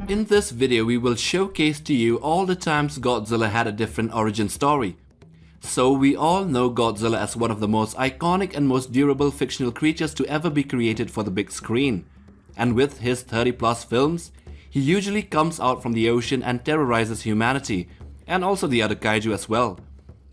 In this video, we will showcase to you all the times Godzilla had a different origin story. So we all know Godzilla as one of the most iconic and most durable fictional creatures to ever be created for the big screen. And with his 30+ films, he usually comes out from the ocean and terrorizes humanity, and also the other kaiju as well.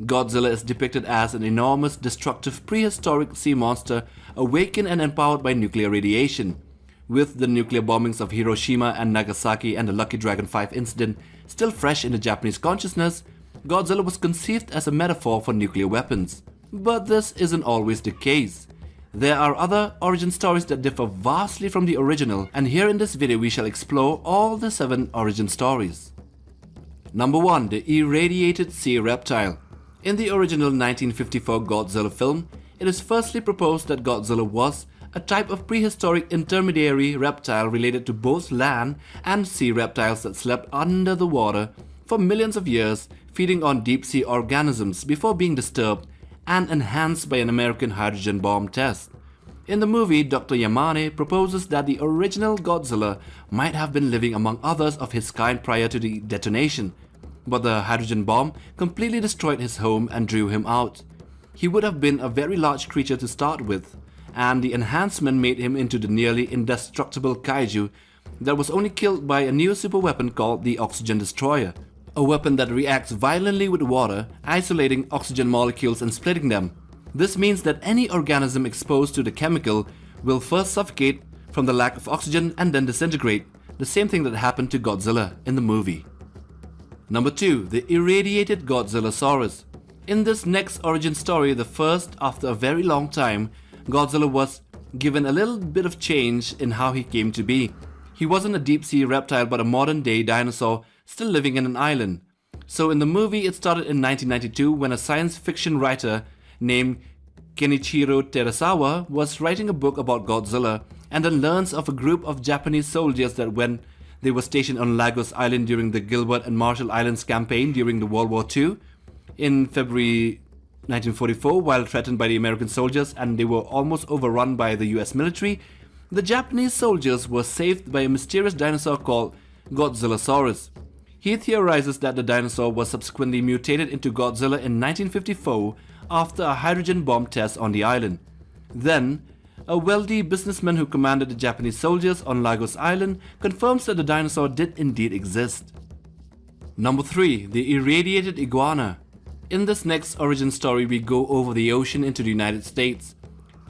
Godzilla is depicted as an enormous, destructive, prehistoric sea monster awakened and empowered by nuclear radiation. With the nuclear bombings of Hiroshima and Nagasaki and the Lucky Dragon 5 incident still fresh in the Japanese consciousness, Godzilla was conceived as a metaphor for nuclear weapons. But this isn't always the case. There are other origin stories that differ vastly from the original, and here in this video we shall explore all the 7 origin stories. Number 1. The irradiated sea reptile. In the original 1954 Godzilla film, it is firstly proposed that Godzilla was a type of prehistoric intermediary reptile related to both land and sea reptiles that slept under the water for millions of years, feeding on deep-sea organisms before being disturbed and enhanced by an American hydrogen bomb test. In the movie, Dr. Yamane proposes that the original Godzilla might have been living among others of his kind prior to the detonation, but the hydrogen bomb completely destroyed his home and drew him out. He would have been a very large creature to start with, and the enhancement made him into the nearly indestructible kaiju that was only killed by a new superweapon called the Oxygen Destroyer, a weapon that reacts violently with water, isolating oxygen molecules and splitting them. This means that any organism exposed to the chemical will first suffocate from the lack of oxygen and then disintegrate, the same thing that happened to Godzilla in the movie. Number 2. The irradiated Godzillasaurus. In this next origin story, the first after a very long time, Godzilla was given a little bit of change in how he came to be. He wasn't a deep-sea reptile but a modern-day dinosaur still living in an island. So in the movie, it started in 1992 when a science fiction writer named Kenichiro Terasawa was writing a book about Godzilla and then learns of a group of Japanese soldiers that when they were stationed on Lagos Island during the Gilbert and Marshall Islands campaign during the World War II in February 1944, while threatened by the American soldiers and they were almost overrun by the US military, the Japanese soldiers were saved by a mysterious dinosaur called Godzillasaurus. He theorizes that the dinosaur was subsequently mutated into Godzilla in 1954 after a hydrogen bomb test on the island. Then, a wealthy businessman who commanded the Japanese soldiers on Lagos Island confirms that the dinosaur did indeed exist. Number 3. The irradiated iguana. In this next origin story, we go over the ocean into the United States.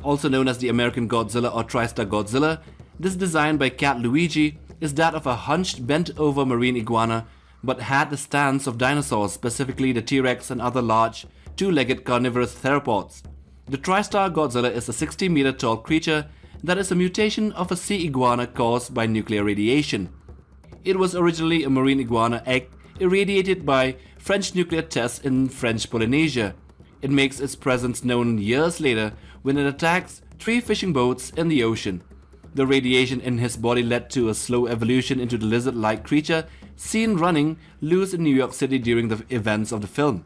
Also known as the American Godzilla or TriStar Godzilla, this design by Cat Luigi is that of a hunched, bent-over marine iguana but had the stance of dinosaurs, specifically the T-Rex and other large, two-legged carnivorous theropods. The TriStar Godzilla is a 60-meter tall creature that is a mutation of a sea iguana caused by nuclear radiation. It was originally a marine iguana egg irradiated by French nuclear tests in French Polynesia. It makes its presence known years later when it attacks 3 fishing boats in the ocean. The radiation in his body led to a slow evolution into the lizard-like creature seen running loose in New York City during the events of the film.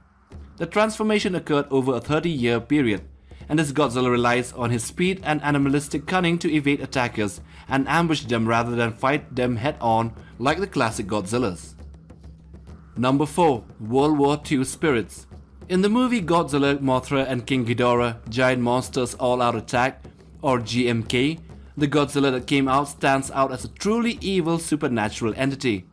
The transformation occurred over a 30-year period, and this Godzilla relies on his speed and animalistic cunning to evade attackers and ambush them rather than fight them head-on like the classic Godzillas. Number 4. World War II Spirits. In the movie Godzilla, Mothra and King Ghidorah, Giant Monsters All-Out Attack, or GMK, the Godzilla that came out stands out as a truly evil supernatural entity.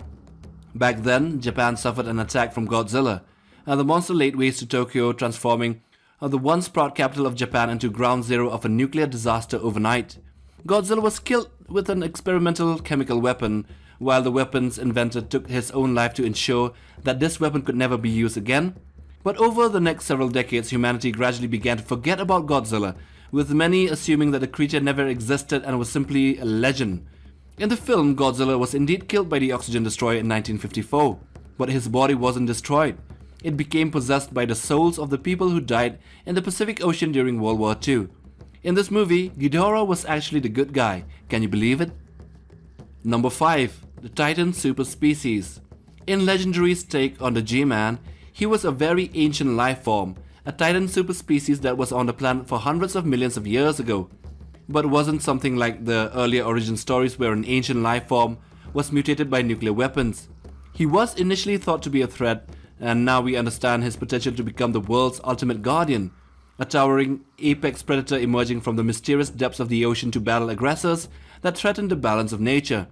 Back then, Japan suffered an attack from Godzilla, and the monster laid waste to Tokyo, transforming the once proud capital of Japan into ground zero of a nuclear disaster overnight. Godzilla was killed with an experimental chemical weapon, while the weapon's inventor took his own life to ensure that this weapon could never be used again. But over the next several decades, humanity gradually began to forget about Godzilla, with many assuming that the creature never existed and was simply a legend. In the film, Godzilla was indeed killed by the Oxygen Destroyer in 1954, but his body wasn't destroyed. It became possessed by the souls of the people who died in the Pacific Ocean during World War II. In this movie, Ghidorah was actually the good guy. Can you believe it? Number 5. The Titan Superspecies. In Legendary's take on the G-Man, he was a very ancient life form, a Titan superspecies that was on the planet for hundreds of millions of years ago. But wasn't something like the earlier origin stories where an ancient life form was mutated by nuclear weapons. He was initially thought to be a threat, and now we understand his potential to become the world's ultimate guardian, a towering apex predator emerging from the mysterious depths of the ocean to battle aggressors that threaten the balance of nature.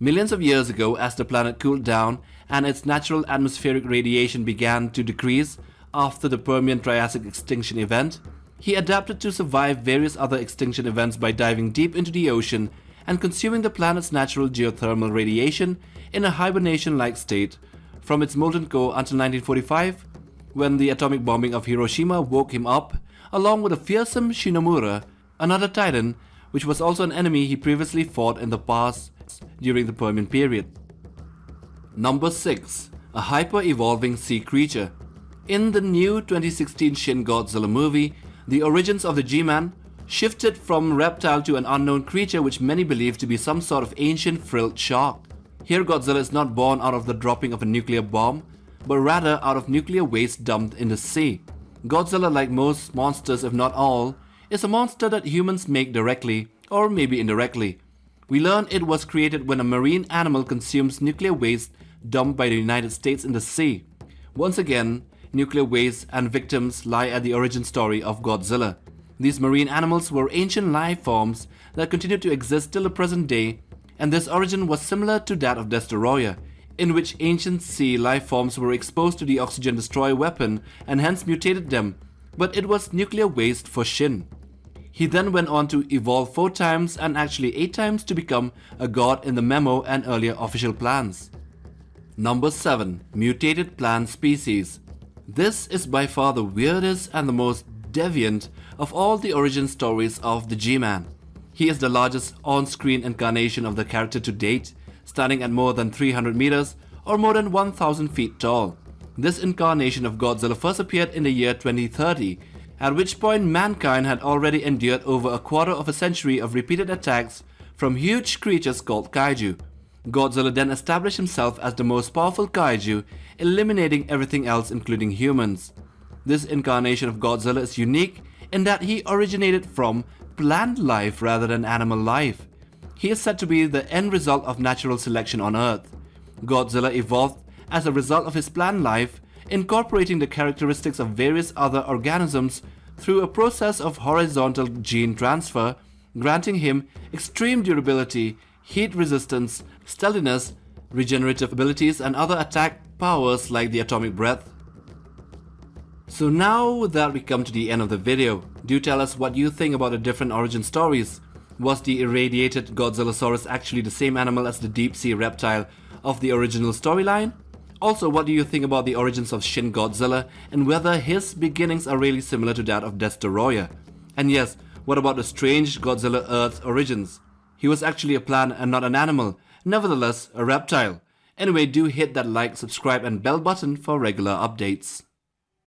Millions of years ago, as the planet cooled down and its natural atmospheric radiation began to decrease after the Permian Triassic extinction event, he adapted to survive various other extinction events by diving deep into the ocean and consuming the planet's natural geothermal radiation in a hibernation-like state from its molten core until 1945, when the atomic bombing of Hiroshima woke him up, along with a fearsome Shinomura, another titan, which was also an enemy he previously fought in the past during the Permian period. Number 6. A hyper-evolving sea creature. In the new 2016 Shin Godzilla movie, the origins of the G-Man shifted from reptile to an unknown creature which many believe to be some sort of ancient frilled shark. Here Godzilla is not born out of the dropping of a nuclear bomb, but rather out of nuclear waste dumped in the sea. Godzilla, like most monsters if not all, is a monster that humans make directly or maybe indirectly. We learn it was created when a marine animal consumes nuclear waste dumped by the United States in the sea. Once again, nuclear waste and victims lie at the origin story of Godzilla. These marine animals were ancient life forms that continue to exist till the present day, and this origin was similar to that of Destroyer, in which ancient sea life forms were exposed to the oxygen destroyer weapon and hence mutated them, but it was nuclear waste for Shin. He then went on to evolve 4 times and actually 8 times to become a god in the memo and earlier official plans. Number 7. Mutated plant species. This is by far the weirdest and the most deviant of all the origin stories of the G-Man. He is the largest on-screen incarnation of the character to date, standing at more than 300 meters or more than 1,000 feet tall. This incarnation of Godzilla first appeared in the year 2030, at which point mankind had already endured over a quarter of a century of repeated attacks from huge creatures called kaiju. Godzilla then established himself as the most powerful kaiju, eliminating everything else including humans. This incarnation of Godzilla is unique in that he originated from plant life rather than animal life. He is said to be the end result of natural selection on Earth. Godzilla evolved as a result of his plant life, incorporating the characteristics of various other organisms through a process of horizontal gene transfer, granting him extreme durability, heat resistance, stealthiness, regenerative abilities, and other attack powers like the atomic breath. So now that we come to the end of the video, do tell us what you think about the different origin stories. Was the irradiated Godzillasaurus actually the same animal as the deep sea reptile of the original storyline? Also, what do you think about the origins of Shin Godzilla and whether his beginnings are really similar to that of Destroyer? And yes, what about the strange Godzilla Earth's origins? He was actually a plant and not an animal, nevertheless a reptile. Anyway, do hit that like, subscribe and bell button for regular updates.